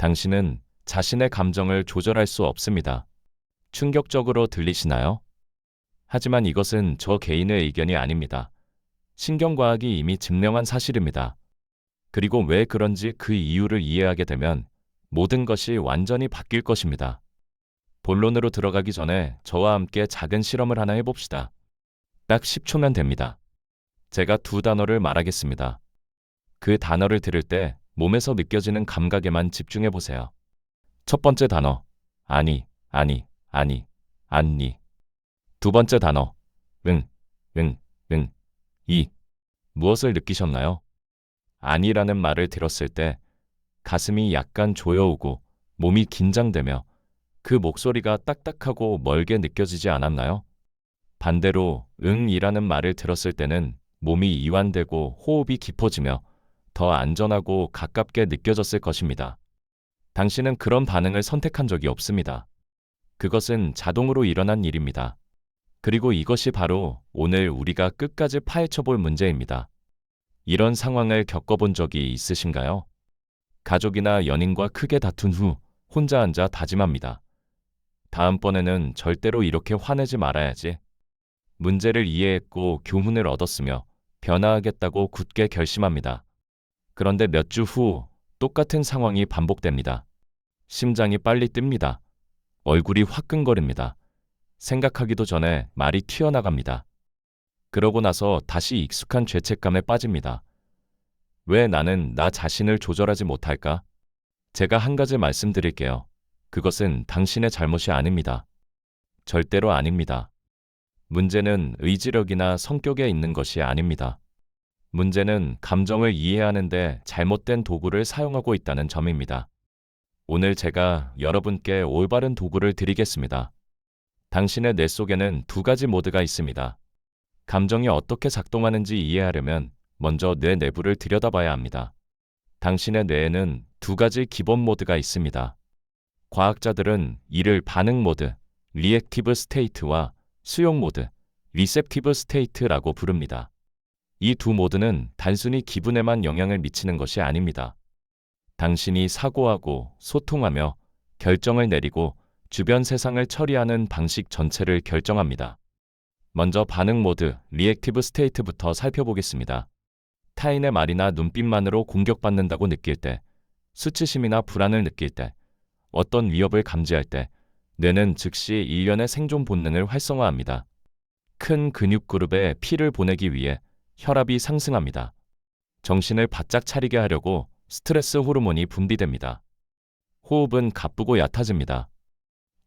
당신은 자신의 감정을 조절할 수 없습니다. 충격적으로 들리시나요? 하지만 이것은 저 개인의 의견이 아닙니다. 신경과학이 이미 증명한 사실입니다. 그리고 왜 그런지 그 이유를 이해하게 되면 모든 것이 완전히 바뀔 것입니다. 본론으로 들어가기 전에 저와 함께 작은 실험을 하나 해봅시다. 딱 10초면 됩니다. 제가 두 단어를 말하겠습니다. 그 단어를 들을 때 몸에서 느껴지는 감각에만 집중해 보세요. 첫 번째 단어, 아니, 아니, 아니, 아니. 두 번째 단어, 응, 응, 응, 이. 무엇을 느끼셨나요? 아니라는 말을 들었을 때 가슴이 약간 조여오고 몸이 긴장되며 그 목소리가 딱딱하고 멀게 느껴지지 않았나요? 반대로 응이라는 말을 들었을 때는 몸이 이완되고 호흡이 깊어지며 더 안전하고 가깝게 느껴졌을 것입니다. 당신은 그런 반응을 선택한 적이 없습니다. 그것은 자동으로 일어난 일입니다. 그리고 이것이 바로 오늘 우리가 끝까지 파헤쳐 볼 문제입니다. 이런 상황을 겪어본 적이 있으신가요? 가족이나 연인과 크게 다툰 후 혼자 앉아 다짐합니다. 다음번에는 절대로 이렇게 화내지 말아야지. 문제를 이해했고 교훈을 얻었으며 변화하겠다고 굳게 결심합니다. 그런데 몇 주 후 똑같은 상황이 반복됩니다. 심장이 빨리 뜁니다. 얼굴이 화끈거립니다. 생각하기도 전에 말이 튀어나갑니다. 그러고 나서 다시 익숙한 죄책감에 빠집니다. 왜 나는 나 자신을 조절하지 못할까? 제가 한 가지 말씀드릴게요. 그것은 당신의 잘못이 아닙니다. 절대로 아닙니다. 문제는 의지력이나 성격에 있는 것이 아닙니다. 문제는 감정을 이해하는데 잘못된 도구를 사용하고 있다는 점입니다. 오늘 제가 여러분께 올바른 도구를 드리겠습니다. 당신의 뇌 속에는 두 가지 모드가 있습니다. 감정이 어떻게 작동하는지 이해하려면 먼저 뇌 내부를 들여다봐야 합니다. 당신의 뇌에는 두 가지 기본 모드가 있습니다. 과학자들은 이를 반응 모드, 리액티브 스테이트와 수용 모드, 리셉티브 스테이트라고 부릅니다. 이 두 모드는 단순히 기분에만 영향을 미치는 것이 아닙니다. 당신이 사고하고 소통하며 결정을 내리고 주변 세상을 처리하는 방식 전체를 결정합니다. 먼저 반응 모드, 리액티브 스테이트부터 살펴보겠습니다. 타인의 말이나 눈빛만으로 공격받는다고 느낄 때, 수치심이나 불안을 느낄 때, 어떤 위협을 감지할 때, 뇌는 즉시 일련의 생존 본능을 활성화합니다. 큰 근육 그룹에 피를 보내기 위해 혈압이 상승합니다. 정신을 바짝 차리게 하려고 스트레스 호르몬이 분비됩니다. 호흡은 가쁘고 얕아집니다.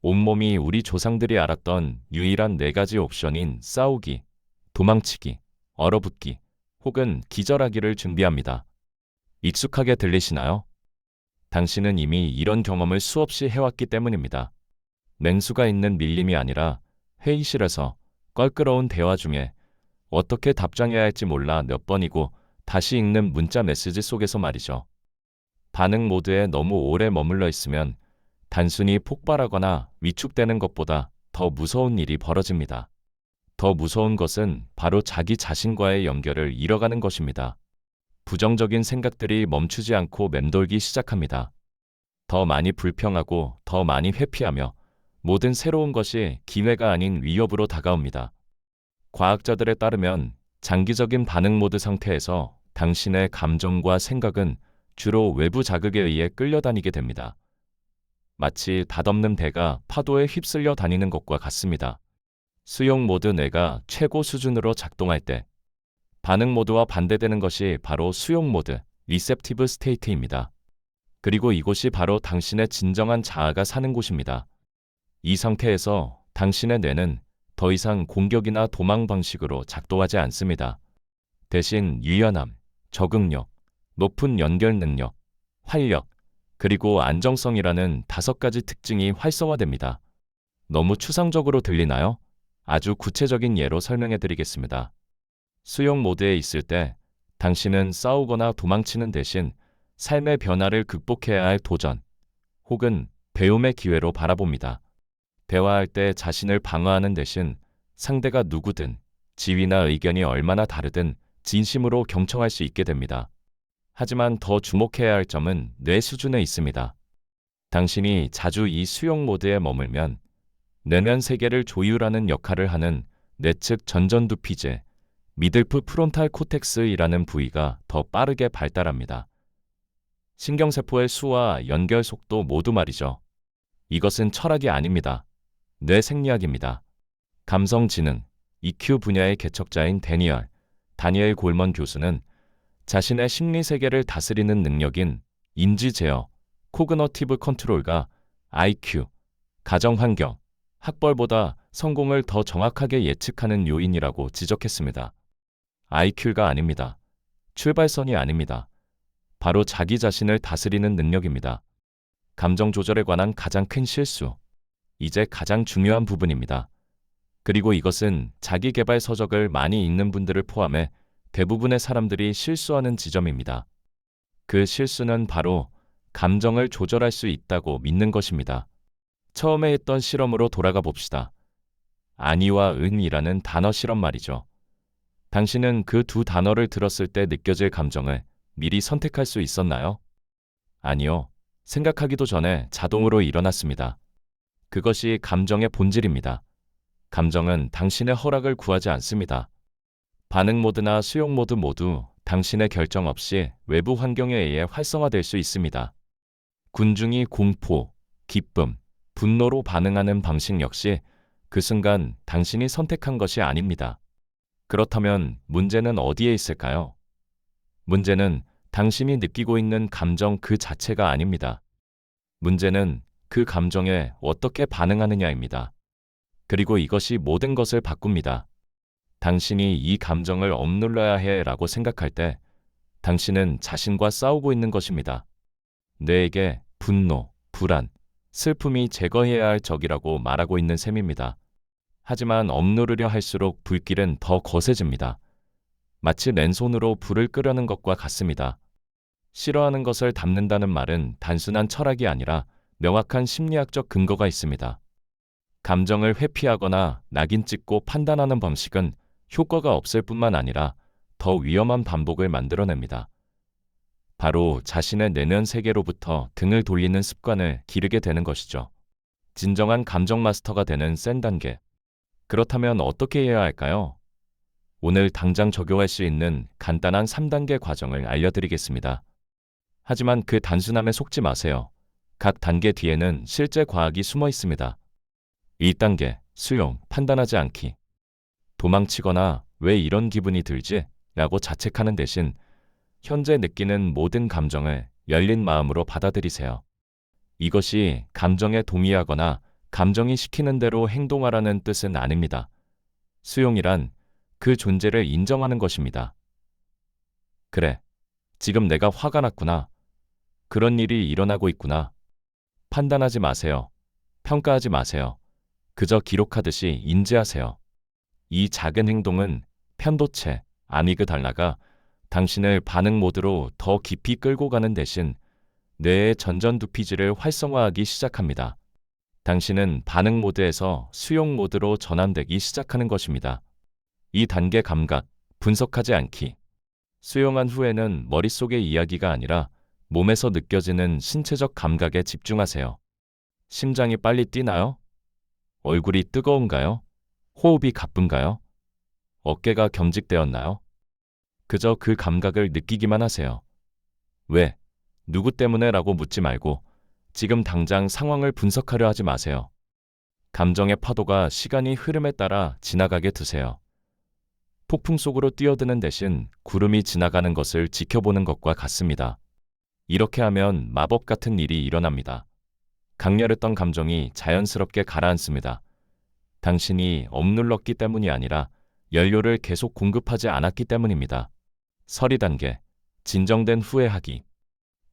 온몸이 우리 조상들이 알았던 유일한 네 가지 옵션인 싸우기, 도망치기, 얼어붙기, 혹은 기절하기를 준비합니다. 익숙하게 들리시나요? 당신은 이미 이런 경험을 수없이 해왔기 때문입니다. 맹수가 있는 밀림이 아니라 회의실에서 껄끄러운 대화 중에 어떻게 답장해야 할지 몰라 몇 번이고 다시 읽는 문자 메시지 속에서 말이죠. 반응 모드에 너무 오래 머물러 있으면 단순히 폭발하거나 위축되는 것보다 더 무서운 일이 벌어집니다. 더 무서운 것은 바로 자기 자신과의 연결을 잃어가는 것입니다. 부정적인 생각들이 멈추지 않고 맴돌기 시작합니다. 더 많이 불평하고 더 많이 회피하며 모든 새로운 것이 기회가 아닌 위협으로 다가옵니다. 과학자들에 따르면 장기적인 반응 모드 상태에서 당신의 감정과 생각은 주로 외부 자극에 의해 끌려다니게 됩니다. 마치 닷없는 배가 파도에 휩쓸려 다니는 것과 같습니다. 수용 모드 뇌가 최고 수준으로 작동할 때, 반응 모드와 반대되는 것이 바로 수용 모드, 리셉티브 스테이트입니다. 그리고 이곳이 바로 당신의 진정한 자아가 사는 곳입니다. 이 상태에서 당신의 뇌는 더 이상 공격이나 도망 방식으로 작동하지 않습니다. 대신 유연함, 적응력, 높은 연결 능력, 활력, 그리고 안정성이라는 5가지 특징이 활성화됩니다. 너무 추상적으로 들리나요? 아주 구체적인 예로 설명해 드리겠습니다. 수용 모드에 있을 때 당신은 싸우거나 도망치는 대신 삶의 변화를 극복해야 할 도전 혹은 배움의 기회로 바라봅니다. 대화할 때 자신을 방어하는 대신 상대가 누구든 지위나 의견이 얼마나 다르든 진심으로 경청할 수 있게 됩니다. 하지만 더 주목해야 할 점은 뇌 수준에 있습니다. 당신이 자주 이 수용 모드에 머물면 내면 세계를 조율하는 역할을 하는 내측 전전두피제, 미들프 프론탈 코텍스이라는 부위가 더 빠르게 발달합니다. 신경세포의 수와 연결 속도 모두 말이죠. 이것은 철학이 아닙니다. 뇌 생리학입니다. 감성지능, EQ 분야의 개척자인 다니엘 골먼 교수는 자신의 심리세계를 다스리는 능력인 인지제어, 코그너티브 컨트롤과 IQ, 가정환경, 학벌보다 성공을 더 정확하게 예측하는 요인이라고 지적했습니다. IQ가 아닙니다. 출발선이 아닙니다. 바로 자기 자신을 다스리는 능력입니다. 감정 조절에 관한 가장 큰 실수. 이제 가장 중요한 부분입니다. 그리고 이것은 자기 개발 서적을 많이 읽는 분들을 포함해 대부분의 사람들이 실수하는 지점입니다. 그 실수는 바로 감정을 조절할 수 있다고 믿는 것입니다. 처음에 했던 실험으로 돌아가 봅시다. 아니와 은이라는 단어 실험 말이죠. 당신은 그 두 단어를 들었을 때 느껴질 감정을 미리 선택할 수 있었나요? 아니요. 생각하기도 전에 자동으로 일어났습니다. 그것이 감정의 본질입니다. 감정은 당신의 허락을 구하지 않습니다. 반응 모드나 수용 모드 모두 당신의 결정 없이 외부 환경에 의해 활성화될 수 있습니다. 군중이 공포, 기쁨, 분노로 반응하는 방식 역시 그 순간 당신이 선택한 것이 아닙니다. 그렇다면 문제는 어디에 있을까요? 문제는 당신이 느끼고 있는 감정 그 자체가 아닙니다. 문제는 그 감정에 어떻게 반응하느냐입니다. 그리고 이것이 모든 것을 바꿉니다. 당신이 이 감정을 억눌러야 해 라고 생각할 때 당신은 자신과 싸우고 있는 것입니다. 뇌에게 분노, 불안, 슬픔이 제거해야 할 적이라고 말하고 있는 셈입니다. 하지만 억누르려 할수록 불길은 더 거세집니다. 마치 맨손으로 불을 끄려는 것과 같습니다. 싫어하는 것을 담는다는 말은 단순한 철학이 아니라 명확한 심리학적 근거가 있습니다. 감정을 회피하거나 낙인 찍고 판단하는 방식은 효과가 없을 뿐만 아니라 더 위험한 반복을 만들어냅니다. 바로 자신의 내면 세계로부터 등을 돌리는 습관을 기르게 되는 것이죠. 진정한 감정 마스터가 되는 센 단계. 그렇다면 어떻게 해야 할까요? 오늘 당장 적용할 수 있는 간단한 3단계 과정을 알려드리겠습니다. 하지만 그 단순함에 속지 마세요. 각 단계 뒤에는 실제 과학이 숨어 있습니다. 1단계, 수용, 판단하지 않기. 도망치거나 왜 이런 기분이 들지? 라고 자책하는 대신 현재 느끼는 모든 감정을 열린 마음으로 받아들이세요. 이것이 감정에 동의하거나 감정이 시키는 대로 행동하라는 뜻은 아닙니다. 수용이란 그 존재를 인정하는 것입니다. 그래, 지금 내가 화가 났구나. 그런 일이 일어나고 있구나. 판단하지 마세요. 평가하지 마세요. 그저 기록하듯이 인지하세요. 이 작은 행동은 편도체, 아미그달라가 당신을 반응 모드로 더 깊이 끌고 가는 대신 뇌의 전전두피질을 활성화하기 시작합니다. 당신은 반응 모드에서 수용 모드로 전환되기 시작하는 것입니다. 이 단계 감각, 분석하지 않기. 수용한 후에는 머릿속의 이야기가 아니라 몸에서 느껴지는 신체적 감각에 집중하세요. 심장이 빨리 뛰나요? 얼굴이 뜨거운가요? 호흡이 가쁜가요? 어깨가 경직되었나요? 그저 그 감각을 느끼기만 하세요. 왜? 누구 때문에? 라고 묻지 말고 지금 당장 상황을 분석하려 하지 마세요. 감정의 파도가 시간이 흐름에 따라 지나가게 두세요. 폭풍 속으로 뛰어드는 대신 구름이 지나가는 것을 지켜보는 것과 같습니다. 이렇게 하면 마법 같은 일이 일어납니다. 강렬했던 감정이 자연스럽게 가라앉습니다. 당신이 억눌렀기 때문이 아니라 연료를 계속 공급하지 않았기 때문입니다. 서리 단계, 진정된 후회하기.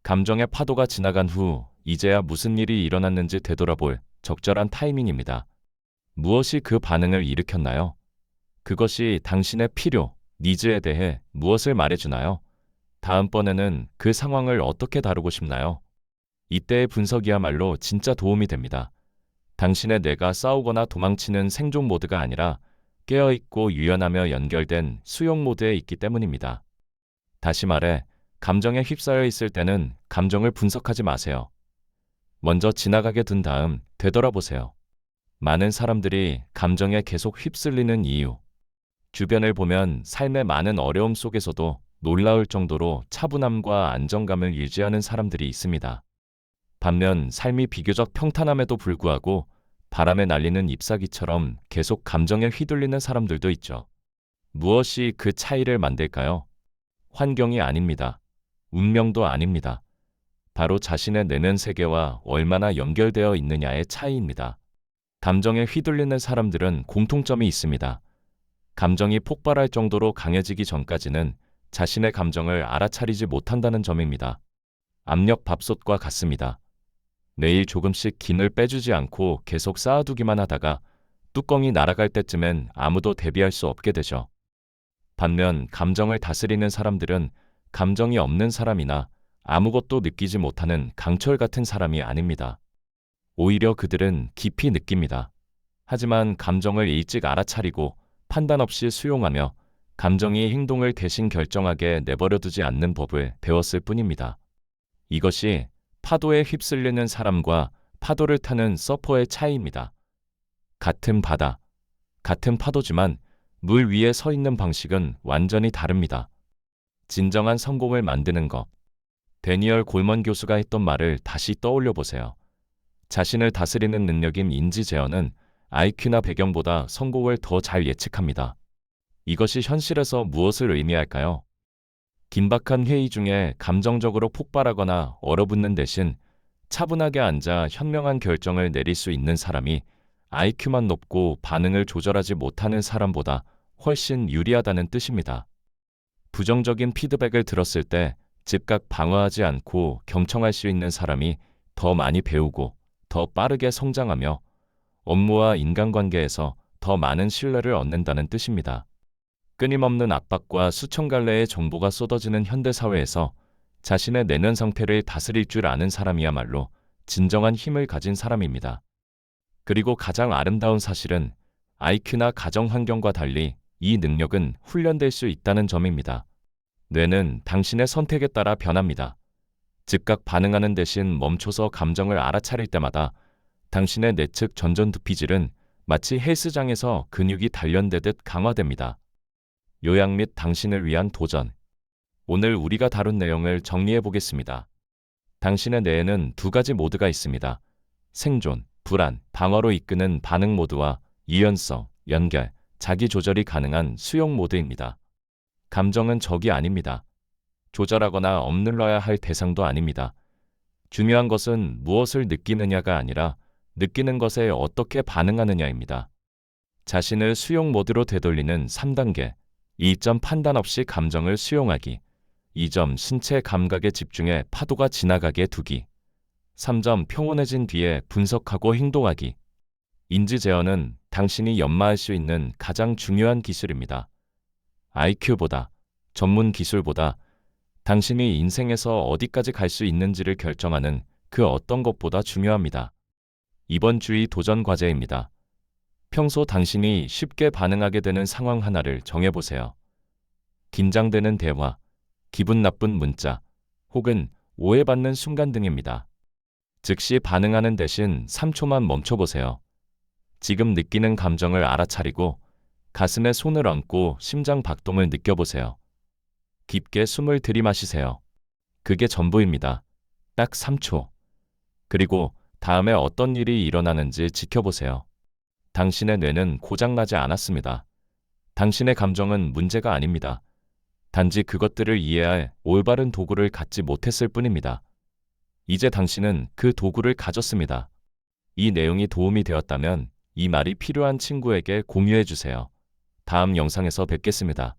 감정의 파도가 지나간 후 이제야 무슨 일이 일어났는지 되돌아볼 적절한 타이밍입니다. 무엇이 그 반응을 일으켰나요? 그것이 당신의 필요, 니즈에 대해 무엇을 말해주나요? 다음번에는 그 상황을 어떻게 다루고 싶나요? 이때의 분석이야말로 진짜 도움이 됩니다. 당신의 뇌가 싸우거나 도망치는 생존 모드가 아니라 깨어있고 유연하며 연결된 수용 모드에 있기 때문입니다. 다시 말해, 감정에 휩싸여 있을 때는 감정을 분석하지 마세요. 먼저 지나가게 둔 다음 되돌아보세요. 많은 사람들이 감정에 계속 휩쓸리는 이유. 주변을 보면 삶의 많은 어려움 속에서도 놀라울 정도로 차분함과 안정감을 유지하는 사람들이 있습니다. 반면 삶이 비교적 평탄함에도 불구하고 바람에 날리는 잎사귀처럼 계속 감정에 휘둘리는 사람들도 있죠. 무엇이 그 차이를 만들까요? 환경이 아닙니다. 운명도 아닙니다. 바로 자신의 내면 세계와 얼마나 연결되어 있느냐의 차이입니다. 감정에 휘둘리는 사람들은 공통점이 있습니다. 감정이 폭발할 정도로 강해지기 전까지는 자신의 감정을 알아차리지 못한다는 점입니다. 압력 밥솥과 같습니다. 매일 조금씩 김을 빼주지 않고 계속 쌓아두기만 하다가 뚜껑이 날아갈 때쯤엔 아무도 대비할 수 없게 되죠. 반면 감정을 다스리는 사람들은 감정이 없는 사람이나 아무것도 느끼지 못하는 강철 같은 사람이 아닙니다. 오히려 그들은 깊이 느낍니다. 하지만 감정을 일찍 알아차리고 판단 없이 수용하며 감정이 행동을 대신 결정하게 내버려두지 않는 법을 배웠을 뿐입니다. 이것이 파도에 휩쓸리는 사람과 파도를 타는 서퍼의 차이입니다. 같은 바다, 같은 파도지만 물 위에 서 있는 방식은 완전히 다릅니다. 진정한 성공을 만드는 것. 데니얼 골먼 교수가 했던 말을 다시 떠올려 보세요. 자신을 다스리는 능력인 인지제어는 IQ나 배경보다 성공을 더 잘 예측합니다. 이것이 현실에서 무엇을 의미할까요? 긴박한 회의 중에 감정적으로 폭발하거나 얼어붙는 대신 차분하게 앉아 현명한 결정을 내릴 수 있는 사람이 IQ만 높고 반응을 조절하지 못하는 사람보다 훨씬 유리하다는 뜻입니다. 부정적인 피드백을 들었을 때 즉각 방어하지 않고 경청할 수 있는 사람이 더 많이 배우고 더 빠르게 성장하며 업무와 인간관계에서 더 많은 신뢰를 얻는다는 뜻입니다. 끊임없는 압박과 수천 갈래의 정보가 쏟아지는 현대사회에서 자신의 내면 상태를 다스릴 줄 아는 사람이야말로 진정한 힘을 가진 사람입니다. 그리고 가장 아름다운 사실은 IQ나 가정 환경과 달리 이 능력은 훈련될 수 있다는 점입니다. 뇌는 당신의 선택에 따라 변합니다. 즉각 반응하는 대신 멈춰서 감정을 알아차릴 때마다 당신의 내측 전전두피질은 마치 헬스장에서 근육이 단련되듯 강화됩니다. 요약 및 당신을 위한 도전. 오늘 우리가 다룬 내용을 정리해 보겠습니다. 당신의 뇌에는 두 가지 모드가 있습니다. 생존, 불안, 방어로 이끄는 반응 모드와 유연성, 연결, 자기 조절이 가능한 수용 모드입니다. 감정은 적이 아닙니다. 조절하거나 억눌러야 할 대상도 아닙니다. 중요한 것은 무엇을 느끼느냐가 아니라 느끼는 것에 어떻게 반응하느냐입니다. 자신을 수용 모드로 되돌리는 3단계. 1점 판단 없이 감정을 수용하기. 2점 신체 감각에 집중해 파도가 지나가게 두기. 3점 평온해진 뒤에 분석하고 행동하기. 인지제어는 당신이 연마할 수 있는 가장 중요한 기술입니다. IQ보다, 전문 기술보다 당신이 인생에서 어디까지 갈 수 있는지를 결정하는 그 어떤 것보다 중요합니다. 이번 주의 도전 과제입니다. 평소 당신이 쉽게 반응하게 되는 상황 하나를 정해보세요. 긴장되는 대화, 기분 나쁜 문자, 혹은 오해받는 순간 등입니다. 즉시 반응하는 대신 3초만 멈춰보세요. 지금 느끼는 감정을 알아차리고 가슴에 손을 얹고 심장 박동을 느껴보세요. 깊게 숨을 들이마시세요. 그게 전부입니다. 딱 3초. 그리고 다음에 어떤 일이 일어나는지 지켜보세요. 당신의 뇌는 고장나지 않았습니다. 당신의 감정은 문제가 아닙니다. 단지 그것들을 이해할 올바른 도구를 갖지 못했을 뿐입니다. 이제 당신은 그 도구를 가졌습니다. 이 내용이 도움이 되었다면 이 말이 필요한 친구에게 공유해 주세요. 다음 영상에서 뵙겠습니다.